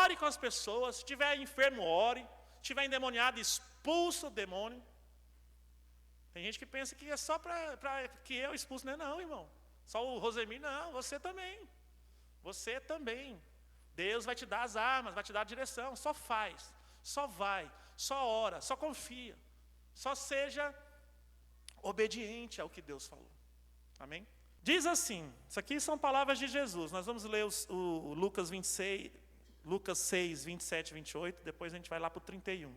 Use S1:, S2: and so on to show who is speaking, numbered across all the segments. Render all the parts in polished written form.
S1: ore com as pessoas. Se estiver enfermo, ore. Se estiver endemoniado, expulsa o demônio. Tem gente que pensa que é só para que eu expulso. Não é não, irmão. Só o Rosemir, não. Você também. Você também. Deus vai te dar as armas, vai te dar a direção. Só faz. Só vai. Só ora. Só confia. Só seja obediente ao que Deus falou. Amém? Diz assim, isso aqui são palavras de Jesus. Nós vamos ler o Lucas 6, 27 e 28, depois a gente vai lá para o 31.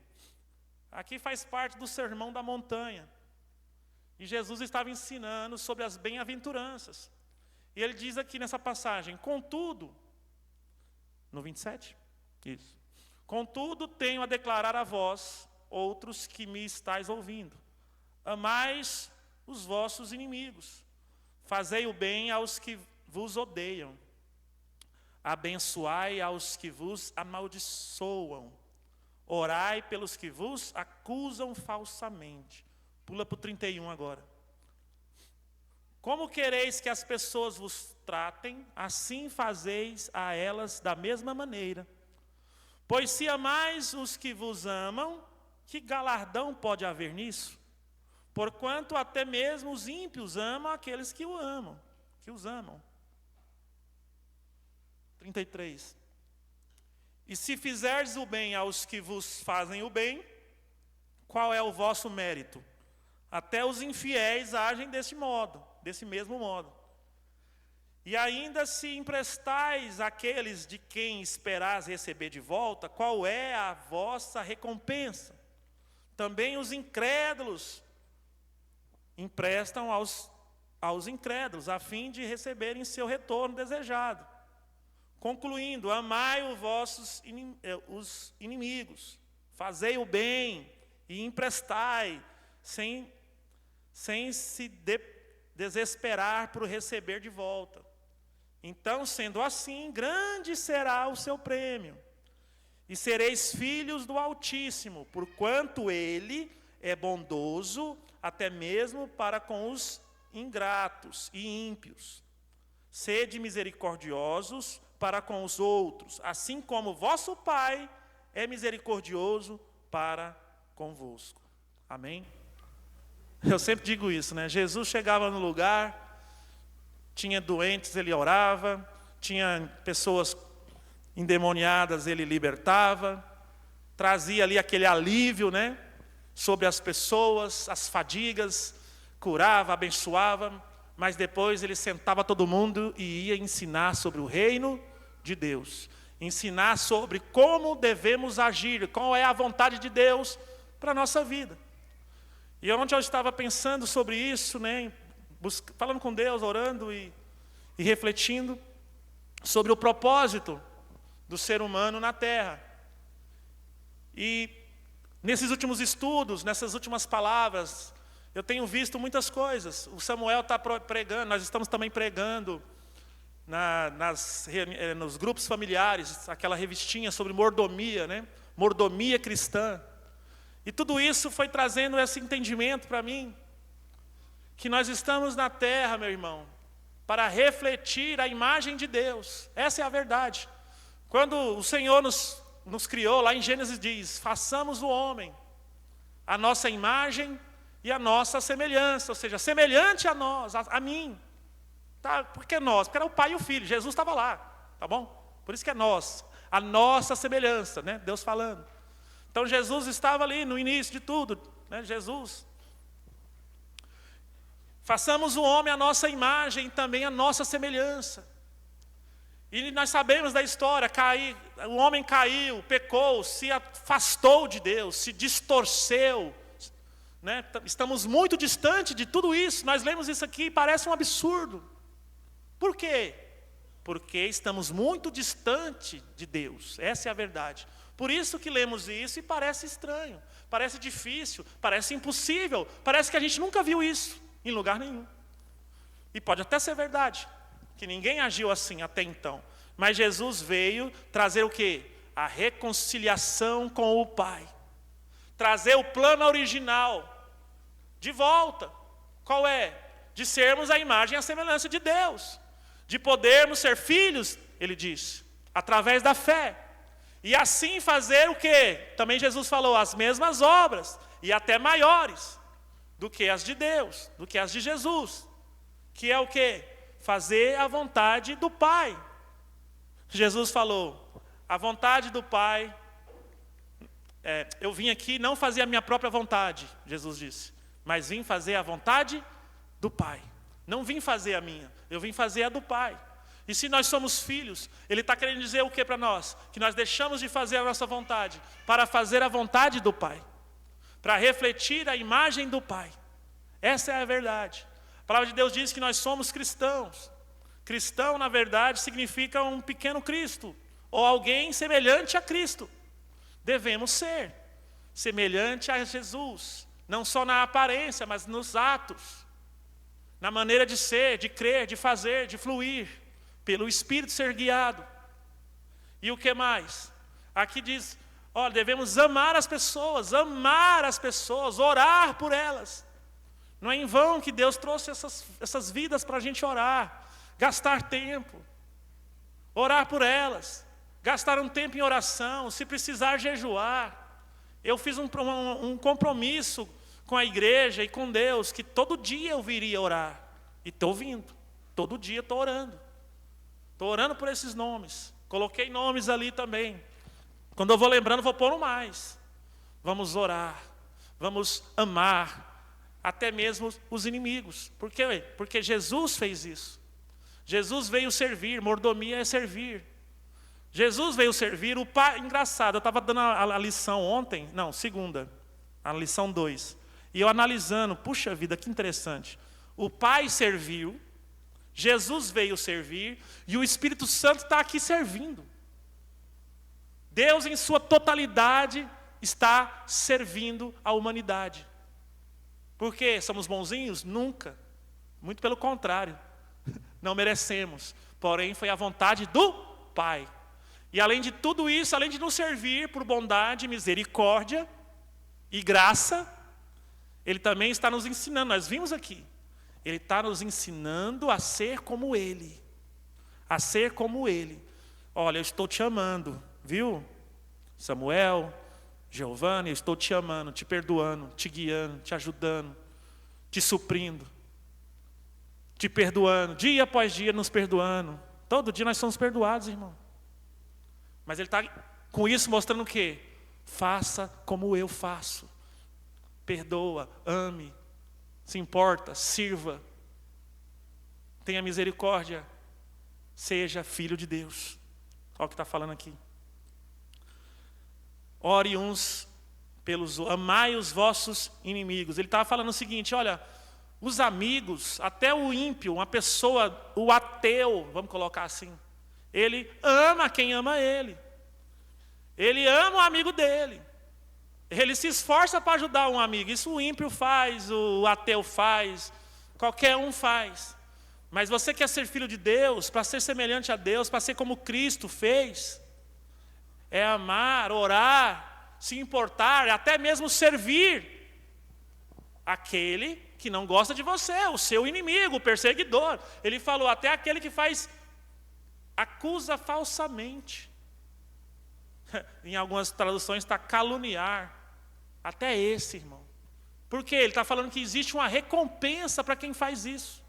S1: Aqui faz parte do Sermão da Montanha. E Jesus estava ensinando sobre as bem-aventuranças. E ele diz aqui nessa passagem, contudo, no 27? Isso. Contudo, tenho a declarar a vós, outros que me estáis ouvindo. Amais os vossos inimigos. Fazei o bem aos que vos odeiam. Abençoai aos que vos amaldiçoam. Orai pelos que vos acusam falsamente. Pula para o 31 agora. Como quereis que as pessoas vos tratem, assim fazeis a elas da mesma maneira. Pois se amais os que vos amam, que galardão pode haver nisso? Porquanto até mesmo os ímpios amam aqueles que os amam. 33. E se fizerdes o bem aos que vos fazem o bem, qual é o vosso mérito? Até os infiéis agem desse mesmo modo. E ainda se emprestais àqueles de quem esperais receber de volta, qual é a vossa recompensa? Também os incrédulos emprestam aos incrédulos, a fim de receberem seu retorno desejado. Concluindo, amai os inimigos, fazei o bem e emprestai, sem se desesperar por receber de volta. Então, sendo assim, grande será o seu prêmio, e sereis filhos do Altíssimo, porquanto Ele é bondoso até mesmo para com os ingratos e ímpios. Sede misericordiosos para com os outros, assim como vosso Pai é misericordioso para convosco. Amém? Eu sempre digo isso, né? Jesus chegava no lugar, tinha doentes, ele orava, tinha pessoas endemoniadas, ele libertava, trazia ali aquele alívio, né? Sobre as pessoas, as fadigas, curava, abençoava, mas depois ele sentava todo mundo e ia ensinar sobre o reino de Deus. Ensinar sobre como devemos agir, qual é a vontade de Deus para a nossa vida. E onde eu estava pensando sobre isso, né, falando com Deus, orando e refletindo sobre o propósito do ser humano na terra. E nesses últimos estudos, nessas últimas palavras, eu tenho visto muitas coisas. O Samuel está pregando, nós estamos também pregando nos grupos familiares, aquela revistinha sobre mordomia, né? Mordomia cristã. E tudo isso foi trazendo esse entendimento para mim, que nós estamos na terra, meu irmão, para refletir a imagem de Deus. Essa é a verdade. Quando o Senhor nos criou, lá em Gênesis diz, façamos o homem, a nossa imagem e a nossa semelhança, ou seja, semelhante a nós, a mim. Tá? Por que nós? Porque era o pai e o filho, Jesus estava lá, tá bom? Por isso que é nós, a nossa semelhança, né? Deus falando. Então Jesus estava ali no início de tudo, né? Jesus. Façamos o homem a nossa imagem e também a nossa semelhança. E nós sabemos da história, o homem caiu, pecou, se afastou de Deus, se distorceu, né? Estamos muito distante de tudo isso. Nós lemos isso aqui e parece um absurdo. Por quê? Porque estamos muito distante de Deus, essa é a verdade. Por isso que lemos isso e parece estranho, parece difícil, parece impossível, parece que a gente nunca viu isso em lugar nenhum. E pode até ser verdade, que ninguém agiu assim até então. Mas Jesus veio trazer o quê? A reconciliação com o Pai. Trazer o plano original de volta. Qual é? De sermos a imagem e a semelhança de Deus. De podermos ser filhos, ele disse, através da fé. E assim fazer o quê? Também Jesus falou, as mesmas obras, e até maiores do que as de Deus, do que as de Jesus. Que é o quê? Fazer a vontade do Pai. Jesus falou, a vontade do Pai, eu vim aqui não fazer a minha própria vontade, Jesus disse, mas vim fazer a vontade do Pai. Não vim fazer a minha, eu vim fazer a do Pai. E se nós somos filhos, Ele está querendo dizer o que para nós? Que nós deixamos de fazer a nossa vontade para fazer a vontade do Pai, para refletir a imagem do Pai. Essa é a verdade. A palavra de Deus diz que nós somos cristãos. Cristão, na verdade, significa um pequeno Cristo, ou alguém semelhante a Cristo. Devemos ser semelhante a Jesus, não só na aparência, mas nos atos, na maneira de ser, de crer, de fazer, de fluir, pelo Espírito ser guiado. E o que mais? Aqui diz, olha, devemos amar as pessoas, orar por elas. Não é em vão que Deus trouxe essas vidas para a gente orar, gastar tempo, orar por elas, gastar um tempo em oração, se precisar jejuar. Eu fiz um compromisso com a igreja e com Deus, que todo dia eu viria orar. E estou vindo, todo dia estou orando. Estou orando por esses nomes. Coloquei nomes ali também. Quando eu vou lembrando, vou pondo mais. Vamos orar, vamos amar, até mesmo os inimigos. Por quê? Porque Jesus fez isso. Jesus veio servir, mordomia é servir. Jesus veio servir, o Pai, engraçado, eu estava dando a lição ontem, não, segunda, a lição 2. E eu analisando, puxa vida, que interessante. O Pai serviu, Jesus veio servir, e o Espírito Santo está aqui servindo. Deus em sua totalidade está servindo a humanidade. Por quê? Somos bonzinhos? Nunca. Muito pelo contrário. Não merecemos. Porém, foi a vontade do Pai. E além de tudo isso, além de nos servir por bondade, misericórdia e graça, Ele também está nos ensinando. Nós vimos aqui. Ele está nos ensinando a ser como Ele. A ser como Ele. Olha, eu estou te amando, viu? Samuel, Giovanni, eu estou te amando, te perdoando, te guiando, te ajudando, te suprindo, te perdoando, dia após dia nos perdoando. Todo dia nós somos perdoados, irmão. Mas Ele está com isso mostrando o quê? Faça como eu faço. Perdoa, ame, se importa, sirva, tenha misericórdia, seja filho de Deus. Olha o que está falando aqui. Ore uns pelos outros, amai os vossos inimigos. Ele estava falando o seguinte, olha, os amigos, até o ímpio, uma pessoa, o ateu, vamos colocar assim, ele ama quem ama ele. Ele ama o amigo dele. Ele se esforça para ajudar um amigo. Isso o ímpio faz, o ateu faz, qualquer um faz. Mas você quer ser filho de Deus, para ser semelhante a Deus, para ser como Cristo fez, é amar, orar, se importar, até mesmo servir aquele que não gosta de você, o seu inimigo, o perseguidor. Ele falou, até aquele que acusa falsamente. Em algumas traduções está caluniar. Até esse, irmão. Por quê? Ele está falando que existe uma recompensa para quem faz isso.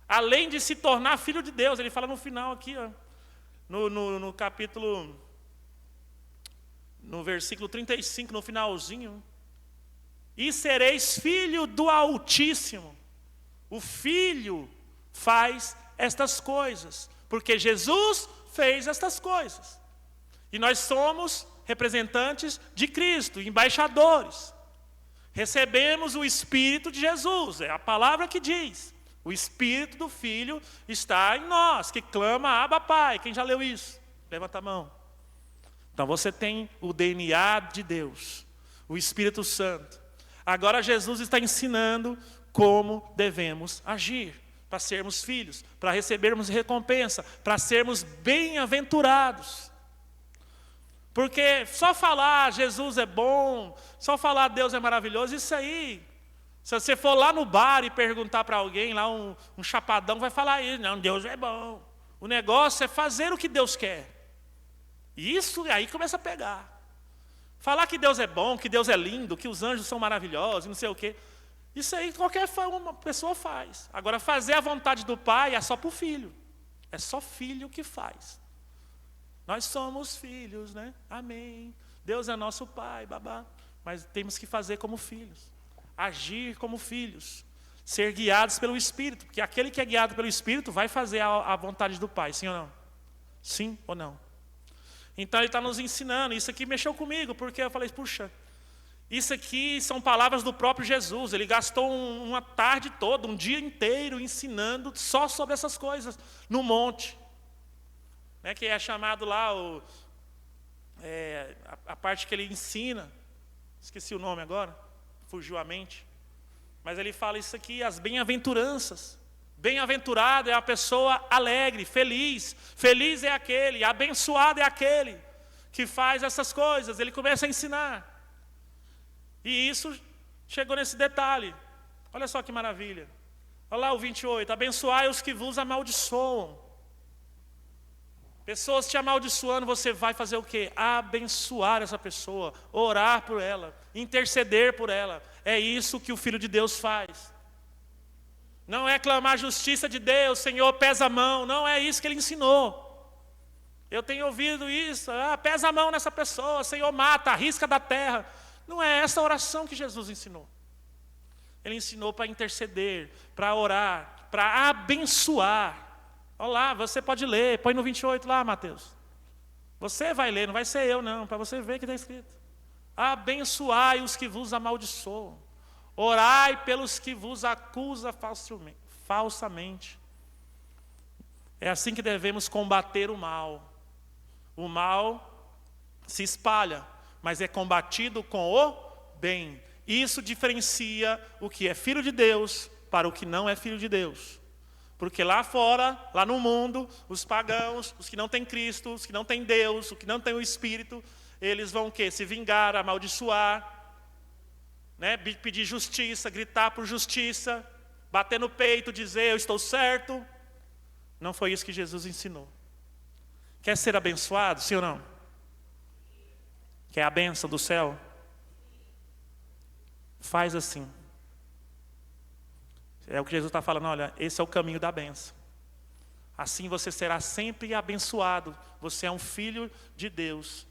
S1: Além de se tornar filho de Deus. Ele fala no final aqui, ó, no capítulo, no versículo 35, no finalzinho. E sereis filho do Altíssimo. O Filho faz estas coisas. Porque Jesus fez estas coisas. E nós somos representantes de Cristo, embaixadores. Recebemos o Espírito de Jesus, é a palavra que diz. O Espírito do Filho está em nós, que clama, Abba, Pai. Quem já leu isso? Levanta a mão. Então você tem o DNA de Deus, o Espírito Santo. Agora Jesus está ensinando como devemos agir, para sermos filhos, para recebermos recompensa, para sermos bem-aventurados. Porque só falar Jesus é bom, só falar Deus é maravilhoso, isso aí, se você for lá no bar e perguntar para alguém, lá um chapadão vai falar isso, não, Deus é bom. O negócio é fazer o que Deus quer. E isso aí começa a pegar. Falar que Deus é bom, que Deus é lindo, que os anjos são maravilhosos, não sei o quê. Isso aí qualquer uma pessoa faz. Agora, fazer a vontade do Pai é só para o filho. É só filho que faz. Nós somos filhos, né? Amém. Deus é nosso Pai, babá. Mas temos que fazer como filhos. Agir como filhos. Ser guiados pelo Espírito. Porque aquele que é guiado pelo Espírito vai fazer a vontade do Pai, sim ou não? Sim ou não? Então ele está nos ensinando. Isso aqui mexeu comigo, porque eu falei, puxa, isso aqui são palavras do próprio Jesus. Ele gastou uma tarde toda, um dia inteiro ensinando só sobre essas coisas no monte. Né, que é chamado lá a parte que ele ensina. Esqueci o nome agora, fugiu a mente. Mas ele fala isso aqui, as bem-aventuranças. Bem-aventurado é a pessoa alegre, feliz. Feliz é aquele, abençoado é aquele que faz essas coisas. Ele começa a ensinar. E isso chegou nesse detalhe. Olha só que maravilha. Olha lá o 28. Abençoai os que vos amaldiçoam. Pessoas te amaldiçoando, você vai fazer o quê? Abençoar essa pessoa, orar por ela, interceder por ela. É isso que o Filho de Deus faz. Não é clamar a justiça de Deus, Senhor, pesa a mão. Não é isso que ele ensinou. Eu tenho ouvido isso, pesa a mão nessa pessoa, Senhor, mata, arrisca da terra. Não é essa oração que Jesus ensinou. Ele ensinou para interceder, para orar, para abençoar. Olha lá, você pode ler, põe no 28 lá, Mateus. Você vai ler, não vai ser eu não, para você ver que está escrito. Abençoai os que vos amaldiçoam. Orai pelos que vos acusam falsamente. É assim que devemos combater o mal. O mal se espalha, mas é combatido com o bem. Isso diferencia o que é filho de Deus para o que não é filho de Deus. Porque lá fora, lá no mundo, os pagãos, os que não têm Cristo, os que não têm Deus, os que não têm o Espírito, eles vão o quê? Se vingar, amaldiçoar, né? Pedir justiça, gritar por justiça, bater no peito, dizer eu estou certo. Não foi isso que Jesus ensinou. Quer ser abençoado, sim ou não? Quer a bênção do céu? Faz assim. É o que Jesus está falando, olha, esse é o caminho da bênção. Assim você será sempre abençoado. Você é um filho de Deus.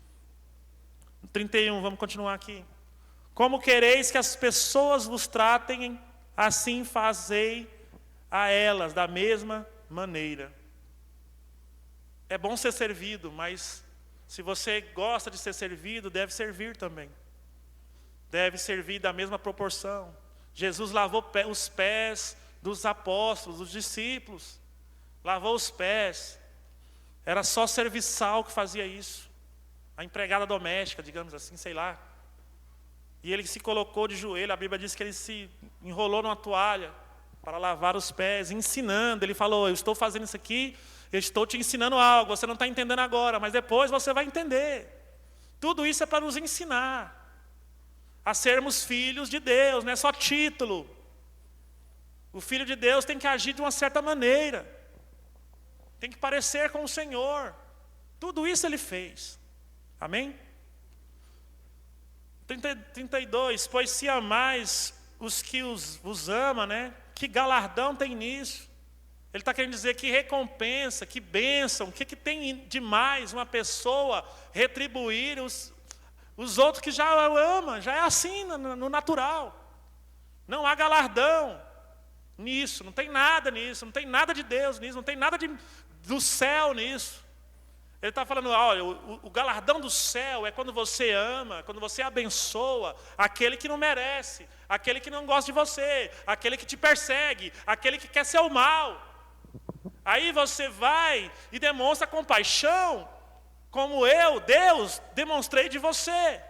S1: 31, vamos continuar aqui. Como quereis que as pessoas vos tratem, assim fazei a elas da mesma maneira. É bom ser servido, mas se você gosta de ser servido, deve servir também. Deve servir da mesma proporção. Jesus lavou os pés dos apóstolos, dos discípulos. Lavou os pés. Era só serviçal que fazia isso. A empregada doméstica, digamos assim, sei lá. E ele se colocou de joelho. A Bíblia diz que ele se enrolou numa toalha para lavar os pés, ensinando. Ele falou, eu estou fazendo isso aqui, eu estou te ensinando algo. Você não está entendendo agora, mas depois você vai entender. Tudo isso é para nos ensinar a sermos filhos de Deus, não é só título. O Filho de Deus tem que agir de uma certa maneira. Tem que parecer com o Senhor. Tudo isso ele fez. Amém? 32, pois se amais os que vos amam, né? Que galardão tem nisso? Ele está querendo dizer que recompensa, que bênção, o que tem de mais uma pessoa retribuir os outros que já o amam, já é assim no natural. Não há galardão nisso, não tem nada nisso, não tem nada de Deus nisso, não tem nada do céu nisso. Ele está falando, olha, o galardão do céu é quando você ama, quando você abençoa aquele que não merece, aquele que não gosta de você, aquele que te persegue, aquele que quer seu mal. Aí você vai e demonstra compaixão, como eu, Deus, demonstrei de você.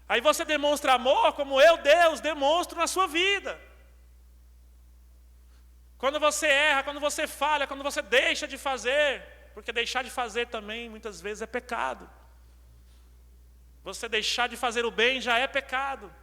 S1: Aí você demonstra amor, como eu, Deus, demonstro na sua vida. Quando você erra, quando você falha, quando você deixa de fazer, porque deixar de fazer também, muitas vezes, é pecado. Você deixar de fazer o bem já é pecado.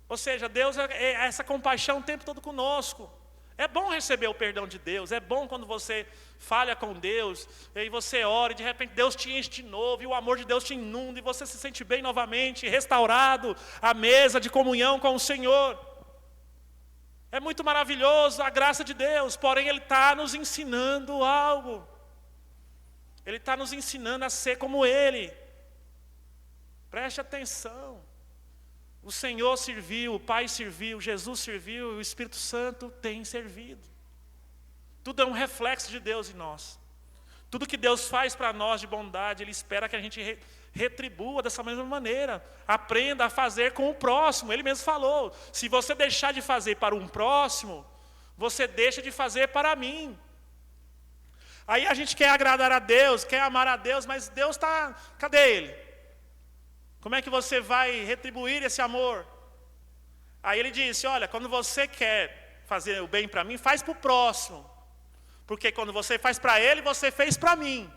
S1: Ou seja, Deus é essa compaixão o tempo todo conosco. É bom receber o perdão de Deus, é bom quando você falha com Deus, e aí você ora e de repente Deus te enche de novo, e o amor de Deus te inunda, e você se sente bem novamente, restaurado à mesa de comunhão com o Senhor. É muito maravilhoso a graça de Deus, porém Ele está nos ensinando algo. Ele está nos ensinando a ser como Ele. Preste atenção. O Senhor serviu, o Pai serviu, Jesus serviu, e o Espírito Santo tem servido. Tudo é um reflexo de Deus em nós. Tudo que Deus faz para nós de bondade, Ele espera que a gente retribua dessa mesma maneira. Aprenda a fazer com o próximo. Ele mesmo falou, se você deixar de fazer para um próximo, você deixa de fazer para mim. Aí a gente quer agradar a Deus, quer amar a Deus, mas Deus está... Cadê Ele? Como é que você vai retribuir esse amor? Aí ele disse, olha, quando você quer fazer o bem para mim, faz para o próximo. Porque quando você faz para ele, você fez para mim.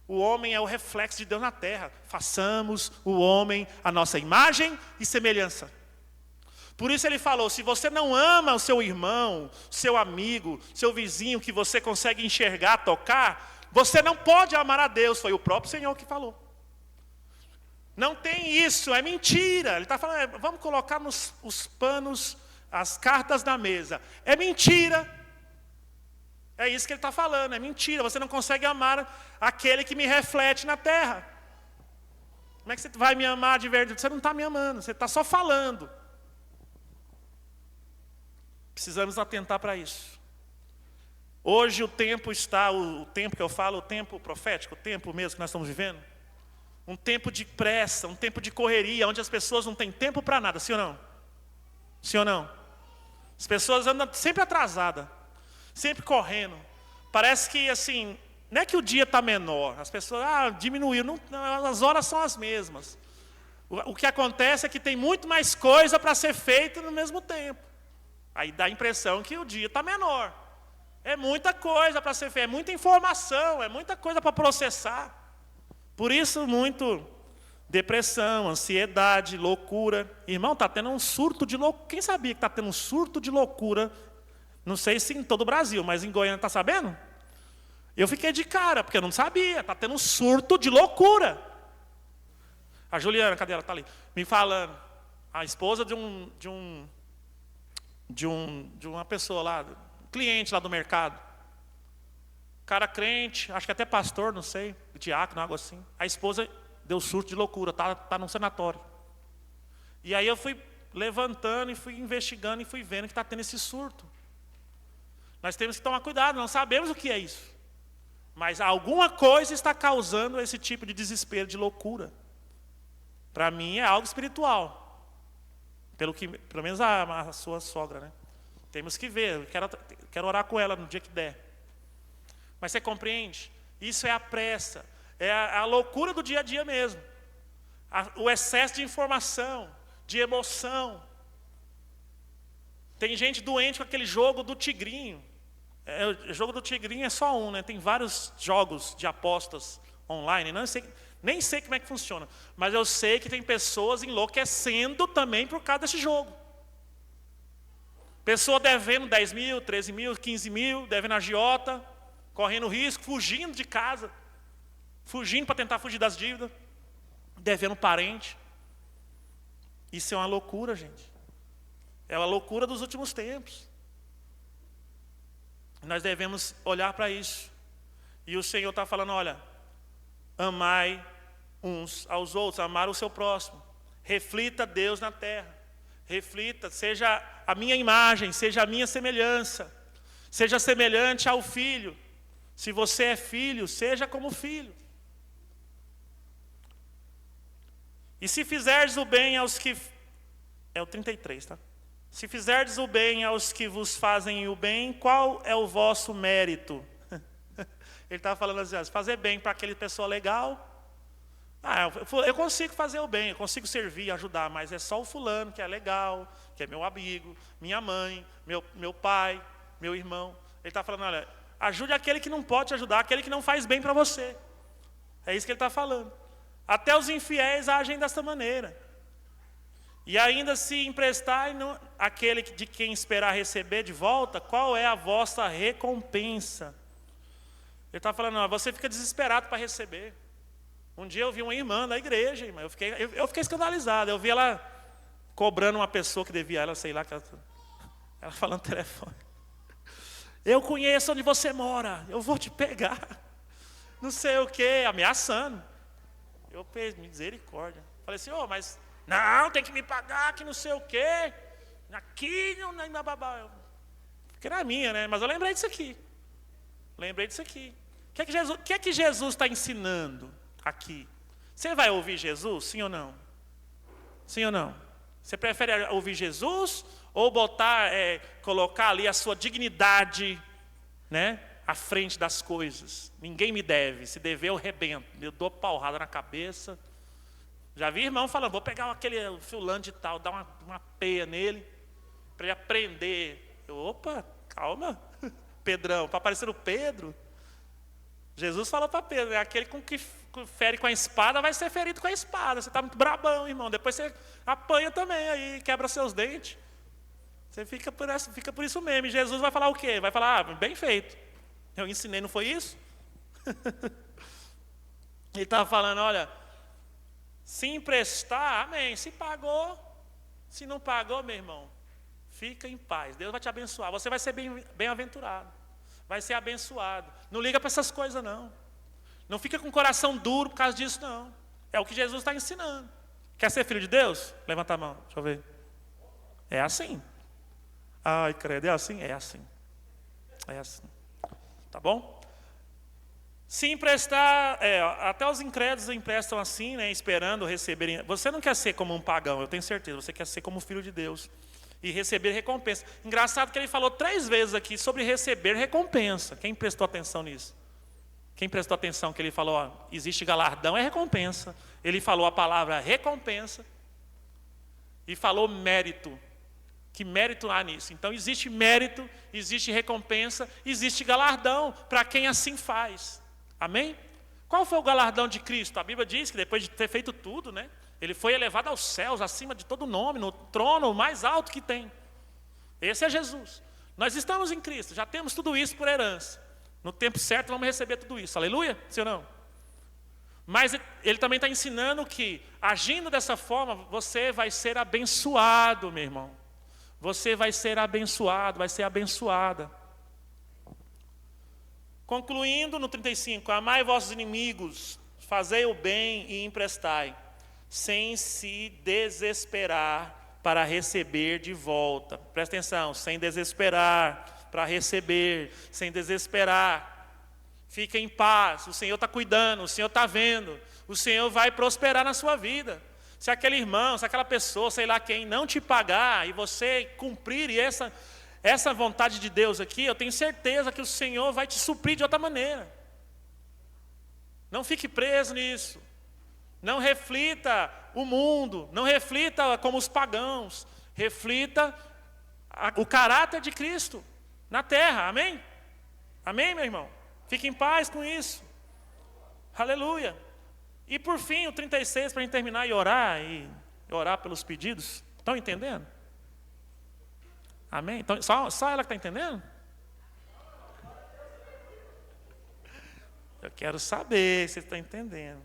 S1: O homem é o reflexo de Deus na terra. Façamos o homem a nossa imagem e semelhança. Por isso ele falou, se você não ama o seu irmão, seu amigo, seu vizinho, que você consegue enxergar, tocar, você não pode amar a Deus. Foi o próprio Senhor que falou. Não tem isso, é mentira. Ele está falando, vamos colocar os panos, as cartas na mesa. É mentira. É isso que ele está falando, é mentira. Você não consegue amar aquele que me reflete na terra. Como é que você vai me amar de verdade? Você não está me amando, você está só falando. Precisamos atentar para isso. Hoje o tempo está, o tempo que eu falo, o tempo profético, o tempo mesmo que nós estamos vivendo. Um tempo de pressa, um tempo de correria, onde as pessoas não têm tempo para nada, sim ou não? Sim ou não? As pessoas andam sempre atrasadas, sempre correndo. Parece que assim, não é que o dia está menor, as pessoas, diminuiu, não, as horas são as mesmas. O que acontece é que tem muito mais coisa para ser feita no mesmo tempo. Aí dá a impressão que o dia está menor. É muita coisa para ser feita, é muita informação, é muita coisa para processar. Por isso, muito depressão, ansiedade, loucura. Irmão, está tendo um surto de loucura. Quem sabia que está tendo um surto de loucura? Não sei se em todo o Brasil, mas em Goiânia está sabendo? Eu fiquei de cara, porque eu não sabia. Está tendo um surto de loucura. A Juliana, cadê ela? Está ali. Me falando. A esposa de uma pessoa lá, um cliente lá do mercado. Cara crente, acho que até pastor, não sei, diácono, algo assim. A esposa deu surto de loucura, tá num sanatório. E aí eu fui levantando e fui investigando e fui vendo que está tendo esse surto. Nós temos que tomar cuidado, não sabemos o que é isso. Mas alguma coisa está causando esse tipo de desespero, de loucura. Para mim é algo espiritual. Pelo menos a sua sogra, né? Temos que ver, eu quero orar com ela no dia que der. Mas você compreende? Isso é a pressa, é a loucura do dia a dia mesmo. O excesso de informação, de emoção. Tem gente doente com aquele jogo do tigrinho. O jogo do tigrinho é só um, né? Tem vários jogos de apostas online. Nem sei como é que funciona. Mas eu sei que tem pessoas enlouquecendo também por causa desse jogo. Pessoa devendo 10 mil, 13 mil, 15 mil, devendo agiota. Correndo risco, fugindo de casa, fugindo para tentar fugir das dívidas, devendo parente. Isso é uma loucura, gente. É uma loucura dos últimos tempos. Nós devemos olhar para isso. E o Senhor está falando, olha, amai uns aos outros, amar o seu próximo. Reflita Deus na terra. Reflita, seja a minha imagem, seja a minha semelhança. Seja semelhante ao Filho. Se você é filho, seja como filho. E se fizerdes o bem aos que... É o 33, tá? Se fizerdes o bem aos que vos fazem o bem, qual é o vosso mérito? Ele estava falando assim, fazer bem para aquele pessoa legal. Eu consigo fazer o bem, eu consigo servir, ajudar, mas é só o fulano que é legal, que é meu amigo, minha mãe, meu pai, meu irmão. Ele está falando, olha... Ajude aquele que não pode te ajudar, aquele que não faz bem para você. É isso que ele está falando. Até os infiéis agem dessa maneira. E ainda se emprestar aquele de quem esperar receber de volta, qual é a vossa recompensa? Ele está falando, não, você fica desesperado para receber. Um dia eu vi uma irmã da igreja, irmã, eu fiquei escandalizado. Eu vi ela cobrando uma pessoa que devia ela, sei lá, ela falando no telefone. Eu conheço onde você mora, eu vou te pegar. Não sei o quê, ameaçando. Eu pensei, misericórdia. Falei assim, mas não, tem que me pagar, que não sei o quê. Aqui, não, babá. Porque era minha, né? Mas eu lembrei disso aqui. O que é que Jesus está ensinando aqui? Você vai ouvir Jesus, sim ou não? Sim ou não? Você prefere ouvir Jesus ou colocar ali a sua dignidade, né, à frente das coisas? Ninguém me deve, se dever eu rebento, eu dou porrada na cabeça. Já vi irmão falando, vou pegar aquele fulano de tal, dar uma peia nele, para ele aprender. Opa, calma, Pedrão, para parecer o Pedro. Jesus falou para Pedro, aquele que fere com a espada vai ser ferido com a espada. Você está muito brabão, irmão. Depois você apanha também, aí quebra seus dentes. Você fica por isso mesmo. E Jesus vai falar o quê? Vai falar, bem feito. Eu ensinei, não foi isso? Ele estava falando, olha, se emprestar, amém. Se pagou, se não pagou, meu irmão, fica em paz. Deus vai te abençoar. Você vai ser bem-aventurado. Vai ser abençoado. Não liga para essas coisas, não. Não fica com o coração duro por causa disso, não. É o que Jesus está ensinando. Quer ser filho de Deus? Levanta a mão, deixa eu ver. É assim. Ai, credo, é assim? É assim. É assim. Tá bom? Se emprestar, até os incrédulos emprestam assim, né, esperando receberem. Você não quer ser como um pagão, eu tenho certeza. Você quer ser como um filho de Deus. E receber recompensa. Engraçado que ele falou 3 vezes aqui sobre receber recompensa. Quem prestou atenção nisso? Quem prestou atenção que ele falou, existe galardão, é recompensa. Ele falou a palavra recompensa e falou mérito. Que mérito há nisso? Então existe mérito, existe recompensa, existe galardão para quem assim faz. Amém? Qual foi o galardão de Cristo? A Bíblia diz que depois de ter feito tudo, né? Ele foi elevado aos céus, acima de todo nome, no trono mais alto que tem. Esse é Jesus. Nós estamos em Cristo, já temos tudo isso por herança. No tempo certo vamos receber tudo isso. Aleluia? Sim ou não? Mas ele também está ensinando que, agindo dessa forma, você vai ser abençoado, meu irmão. Você vai ser abençoado, vai ser abençoada. Concluindo no 35, amai vossos inimigos, fazei o bem e emprestai, sem se desesperar para receber de volta. Presta atenção, sem desesperar para receber, sem desesperar. Fica em paz, o Senhor está cuidando, o Senhor está vendo, o Senhor vai prosperar na sua vida. Se aquele irmão, se aquela pessoa, sei lá quem, não te pagar e você cumprir essa vontade de Deus aqui, eu tenho certeza que o Senhor vai te suprir de outra maneira. Não fique preso nisso. Não reflita o mundo, não reflita como os pagãos, reflita o caráter de Cristo na terra, amém? Amém, meu irmão? Fique em paz com isso. Aleluia. E por fim, o 36, para a gente terminar e orar pelos pedidos. Estão entendendo? Amém? Então, só ela que está entendendo? Eu quero saber se você está entendendo.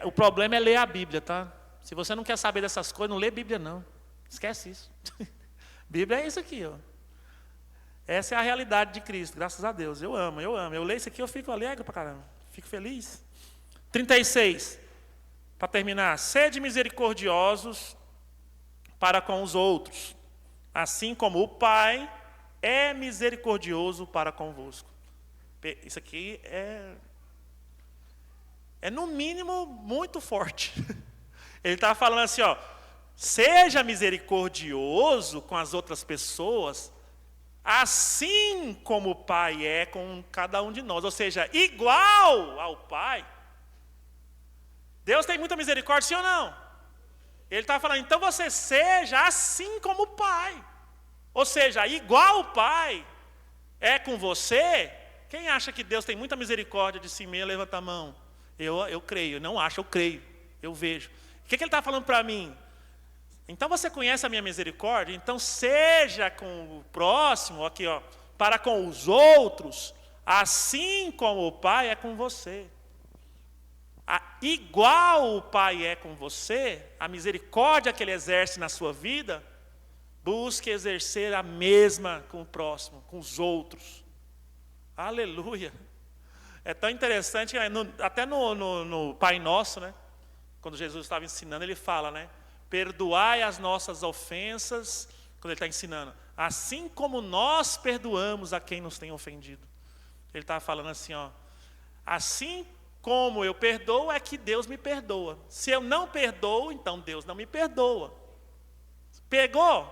S1: O problema é ler a Bíblia, tá? Se você não quer saber dessas coisas, não lê Bíblia, não. Esquece isso. Bíblia é isso aqui, ó. Essa é a realidade de Cristo, graças a Deus. Eu amo. Eu leio isso aqui, eu fico alegre pra caramba. Fico feliz. 36. Para terminar. Sede misericordiosos para com os outros, assim como o Pai é misericordioso para convosco. Isso aqui é no mínimo muito forte. Ele estava falando assim, ó, seja misericordioso com as outras pessoas, assim como o Pai é com cada um de nós, ou seja, igual ao Pai. Deus tem muita misericórdia, sim ou não? Ele estava falando, então você seja assim como o Pai, ou seja, igual o Pai é com você. Quem acha que Deus tem muita misericórdia de si mesmo, levanta a mão. Eu creio, não acho, eu creio, eu vejo. O que ele está falando para mim? Então você conhece a minha misericórdia? Então seja com o próximo, aqui ó, para com os outros, assim como o Pai é com você. Igual o Pai é com você, a misericórdia que Ele exerce na sua vida, busque exercer a mesma com o próximo, com os outros. Aleluia! É tão interessante, até no Pai Nosso, né? Quando Jesus estava ensinando, Ele fala, né? Perdoai as nossas ofensas, quando Ele está ensinando, assim como nós perdoamos a quem nos tem ofendido. Ele estava falando assim, ó, assim como eu perdoo, é que Deus me perdoa. Se eu não perdoo, então Deus não me perdoa. Pegou?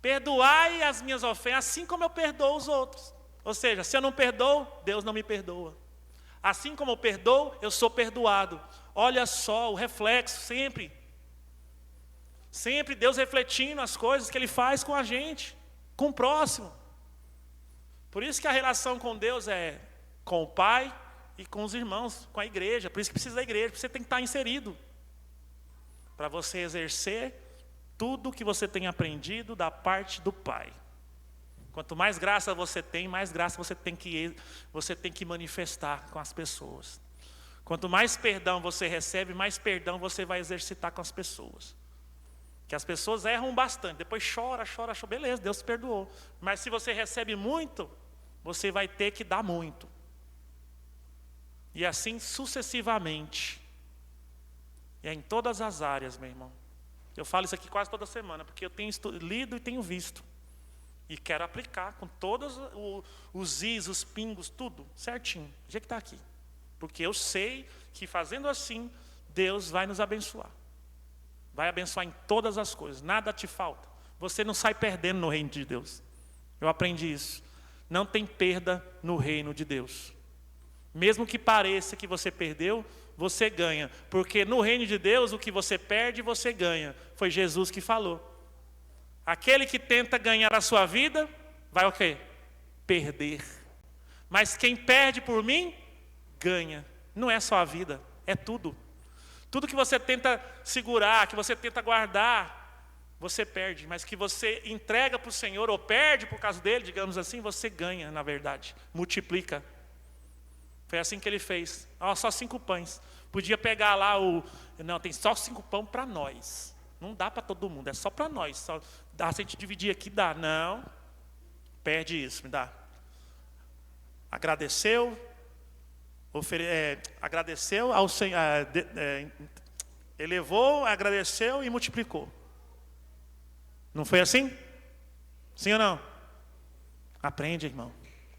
S1: Perdoai as minhas ofensas, assim como eu perdoo os outros. Ou seja, se eu não perdoo, Deus não me perdoa. Assim como eu perdoo, eu sou perdoado. Olha só o reflexo sempre. Sempre Deus refletindo as coisas que Ele faz com a gente, com o próximo. Por isso que a relação com Deus é com o Pai e com os irmãos, com a igreja. Por isso que precisa da igreja, você tem que estar inserido. Para você exercer tudo que você tem aprendido da parte do Pai. Quanto mais graça você tem, mais graça você tem que manifestar com as pessoas. Quanto mais perdão você recebe, mais perdão você vai exercitar com as pessoas. Que as pessoas erram bastante, depois chora, beleza, Deus te perdoou. Mas se você recebe muito, você vai ter que dar muito. E assim sucessivamente. E é em todas as áreas, meu irmão. Eu falo isso aqui quase toda semana, porque eu tenho lido e tenho visto. E quero aplicar com todos os is, os pingos, tudo certinho. Do jeito que está aqui. Porque eu sei que fazendo assim, Deus vai nos abençoar. Vai abençoar em todas as coisas, nada te falta. Você não sai perdendo no reino de Deus. Eu aprendi isso. Não tem perda no reino de Deus. Mesmo que pareça que você perdeu, você ganha. Porque no reino de Deus, o que você perde, você ganha. Foi Jesus que falou. Aquele que tenta ganhar a sua vida, vai o quê? Perder. Mas quem perde por mim, ganha. Não é só a vida, é tudo. Tudo que você tenta segurar, que você tenta guardar, você perde. Mas que você entrega para o Senhor, ou perde por causa dele, digamos assim, você ganha, na verdade. Multiplica. Foi assim que Ele fez. Só 5 pães. Podia pegar lá Não, tem só 5 pães para nós. Não dá para todo mundo, é só para nós. Se a gente dividir aqui, dá. Não, perde isso, me dá. Agradeceu. Agradeceu ao Senhor, elevou, agradeceu e multiplicou. Não foi assim? Sim ou não? Aprende, irmão.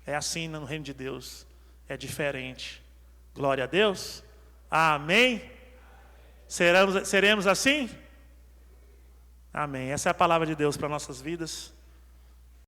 S1: É assim no reino de Deus. É diferente. Glória a Deus. Amém? Seremos assim? Amém. Essa é a palavra de Deus para nossas vidas.